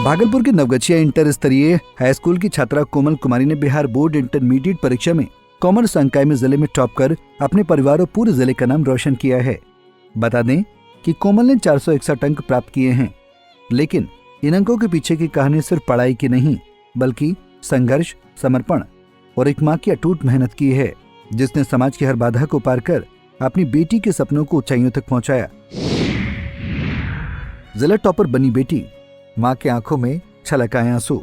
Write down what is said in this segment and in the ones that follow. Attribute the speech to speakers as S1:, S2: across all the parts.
S1: भागलपुर के नवगछिया इंटर स्तरीय high school की छात्रा कोमल कुमारी ने बिहार बोर्ड इंटरमीडिएट परीक्षा में कॉमर्स अंकाई में जिले में टॉप कर अपने परिवार और पूरे जिले का नाम रोशन किया है। बता दें कि कोमल ने 461 अंक प्राप्त किए हैं, लेकिन इन अंकों के पीछे की कहानी सिर्फ पढ़ाई की नहीं बल्कि संघर्ष, समर्पण और एक माँ की अटूट मेहनत की है, जिसने समाज की हर बाधा को पार कर अपनी बेटी के सपनों को ऊंचाइयों तक पहुंचाया। जिला टॉपर बनी बेटी, माँ के आंखों में छलक आए आंसू।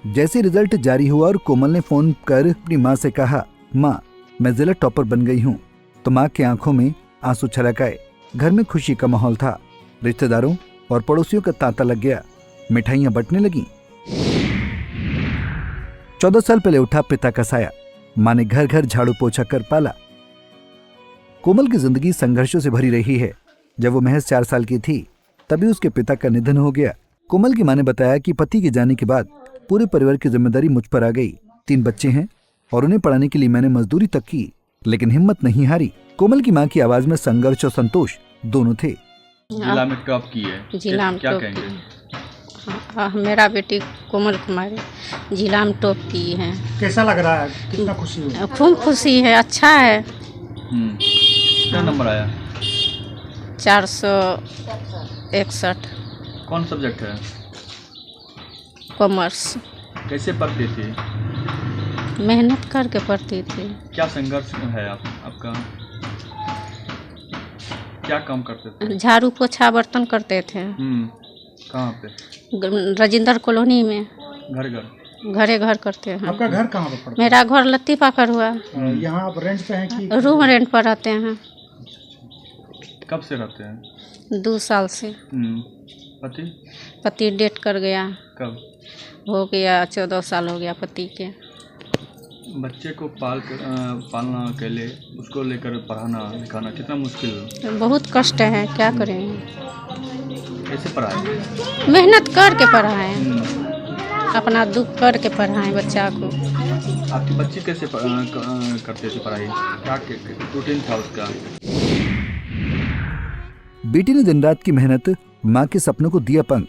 S1: जैसे रिजल्ट जारी हुआ और कोमल ने फोन कर अपनी माँ से कहा, माँ मैं जिला टॉपर बन गई हूँ, तो माँ के आंखों में आंसू छलक आए। घर में खुशी का माहौल था। रिश्तेदारों और पड़ोसियों का तांता लग गया। मिठाइयां बंटने लगी। 14 साल पहले उठा पिता का साया, माँ ने घर घर झाड़ू पोछा कर पाला। कोमल की जिंदगी संघर्षों से भरी रही है। जब वो महज 4 साल की थी तभी उसके पिता का निधन हो गया। कोमल की मां ने बताया कि पति के जाने के बाद पूरे परिवार की जिम्मेदारी मुझ पर आ गई। 3 बच्चे हैं और उन्हें पढ़ाने के लिए मैंने मजदूरी तक की, लेकिन हिम्मत नहीं हारी। कोमल की मां की आवाज में संघर्ष और संतोष दोनों थे।
S2: जिला में टॉप की है,
S3: जिला में
S2: क्या
S3: टॉप
S2: कहेंगे?
S3: हाँ, मेरा बेटी कोमल कुमारी जिला में टॉप की है।
S4: कैसा लग रहा है, कितना खुशी हुई?
S3: खूब खुशी है, अच्छा है।
S2: कितना नंबर आया?
S3: 461।
S2: कौन सब्जेक्ट है?
S3: कॉमर्स।
S2: कैसे पढ़ती थी?
S3: मेहनत करके पढ़ती थी।
S2: क्या संघर्ष है आपका? क्या काम करते थे?
S3: झाड़ू पोछा बर्तन करते थे।
S2: कहाँ पे?
S3: राजेंद्र कॉलोनी में।
S2: घर घर?
S3: घरे घर करते हैं।
S4: आपका घर कहाँ पर पड़ता
S3: मेरा घर लत्ती पाकर हुआ।
S4: यहाँ आप रेंट पे हैं कि?
S3: रूम रेंट पर रहते हैं।
S2: कब से रहते हैं?
S3: 2 साल से। पति डेट कर गया।
S2: कब?
S3: हो गया 14 साल हो गया पति के।
S2: बच्चे को पालना अकेले, उसको लेकर पढ़ाना लिखाना कितना मुश्किल?
S3: बहुत कष्ट है, क्या करें।
S2: कैसे पढ़ाएं?
S3: मेहनत करके पढ़ाएं, अपना दुख करके पढ़ाएं बच्चा को।
S2: आपकी बच्ची कैसे करते थे पढ़ाई? क्या रूटीन था उसका?
S1: बेटी ने दिन रात की मेहनत माँ के सपनों को दिया पंख।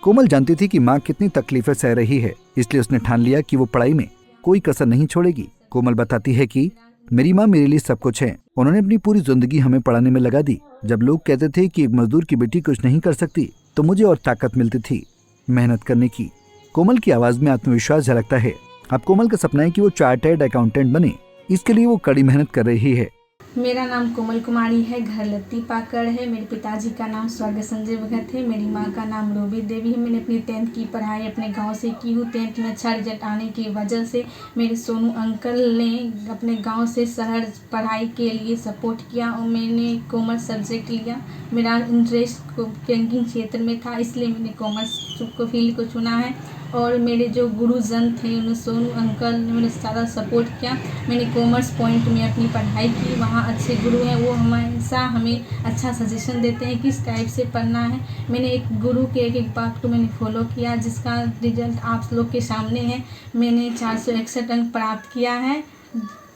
S1: कोमल जानती थी कि माँ कितनी तकलीफें सह रही है, इसलिए उसने ठान लिया कि वो पढ़ाई में कोई कसर नहीं छोड़ेगी। कोमल बताती है कि मेरी माँ मेरे लिए सब कुछ है। उन्होंने अपनी पूरी जिंदगी हमें पढ़ाने में लगा दी। जब लोग कहते थे कि एक मजदूर की बेटी कुछ नहीं कर सकती, तो मुझे और ताकत मिलती थी मेहनत करने की। कोमल की आवाज में आत्मविश्वास झलकता है। अब कोमल का सपना है कि वो चार्टर्ड अकाउंटेंट बने। इसके लिए वो कड़ी मेहनत कर रही है।
S5: मेरा नाम कोमल कुमारी है, घर लत्ती पाकड़ है। मेरे पिताजी का नाम स्वर्गीय संजय भगत है। मेरी माँ का नाम रूबी देवी है। मैंने अपनी 10th की पढ़ाई अपने गांव से की हूँ। 10th में अच्छा रिजल्ट आने की वजह से मेरे सोनू अंकल ने अपने गांव से शहर पढ़ाई के लिए सपोर्ट किया और मैंने कॉमर्स सब्जेक्ट लिया। मेरा इंटरेस्ट बैंकिंग क्षेत्र में था, इसलिए मैंने कॉमर्स को फील्ड को चुना है। और मेरे जो गुरुजन थे उन्होंने, सोनू अंकल ने मुझे सारा सपोर्ट किया। मैंने कॉमर्स पॉइंट में अपनी पढ़ाई की। वहाँ अच्छे गुरु हैं, वो हमेशा हमें अच्छा सजेशन देते हैं किस टाइप से पढ़ना है। मैंने एक गुरु के एक बात को मैंने फॉलो किया, जिसका रिजल्ट आप लोग के सामने है। मैंने 461 अंक प्राप्त किया है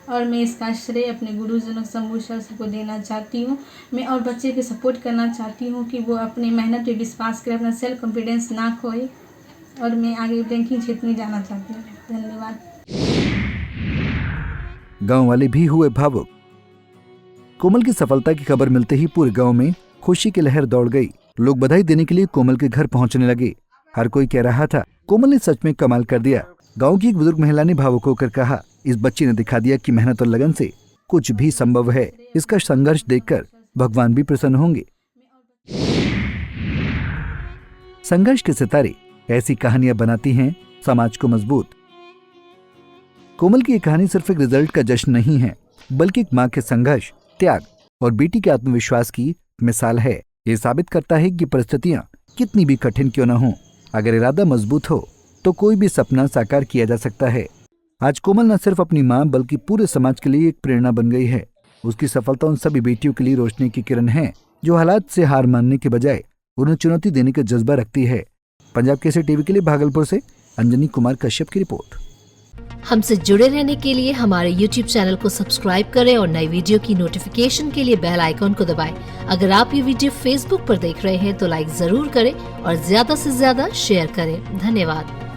S5: और मैं इसका श्रेय अपने गुरुजनों शंभू सर को देना चाहती हूँ। मैं और बच्चे को सपोर्ट करना चाहती हूँ कि वो अपनी मेहनत पे विश्वास करे, अपना सेल्फ कॉन्फिडेंस ना खोए, और मैं आगे बैंकिंग क्षेत्र में जाना चाहती हूँ। धन्यवाद।
S1: गांव वाले भी हुए भावुक। कोमल की सफलता की खबर मिलते ही पूरे गांव में खुशी की लहर दौड़ गई। लोग बधाई देने के लिए कोमल के घर पहुंचने लगे। हर कोई कह रहा था, कोमल ने सच में कमाल कर दिया। गांव की एक बुजुर्ग महिला ने भावुक होकर कहा, इस बच्ची ने दिखा दिया कि मेहनत और लगन से कुछ भी संभव है। इसका संघर्ष देखकर भगवान भी प्रसन्न होंगे। संघर्ष के सितारे ऐसी कहानियां बनाती हैं समाज को मजबूत। कोमल की ये कहानी सिर्फ एक रिजल्ट का जश्न नहीं है, बल्कि एक माँ के संघर्ष, त्याग और बेटी के आत्मविश्वास की मिसाल है। ये साबित करता है कि परिस्थितियां कितनी भी कठिन क्यों न हो, अगर इरादा मजबूत हो तो कोई भी सपना साकार किया जा सकता है। आज कोमल न सिर्फ अपनी माँ बल्कि पूरे समाज के लिए एक प्रेरणा बन गई है। उसकी सफलता उन सभी बेटियों के लिए रोशनी की किरण है जो हालात से हार मानने के बजाय उन्हें चुनौती देने का जज्बा रखती है। पंजाब केसरी टीवी के लिए भागलपुर से अंजनी कुमार कश्यप की रिपोर्ट।
S6: हमसे जुड़े रहने के लिए हमारे YouTube चैनल को सब्सक्राइब करें और नई वीडियो की नोटिफिकेशन के लिए बेल आइकॉन को दबाएं। अगर आप ये वीडियो Facebook पर देख रहे हैं तो लाइक जरूर करें और ज्यादा से ज्यादा शेयर करें। धन्यवाद।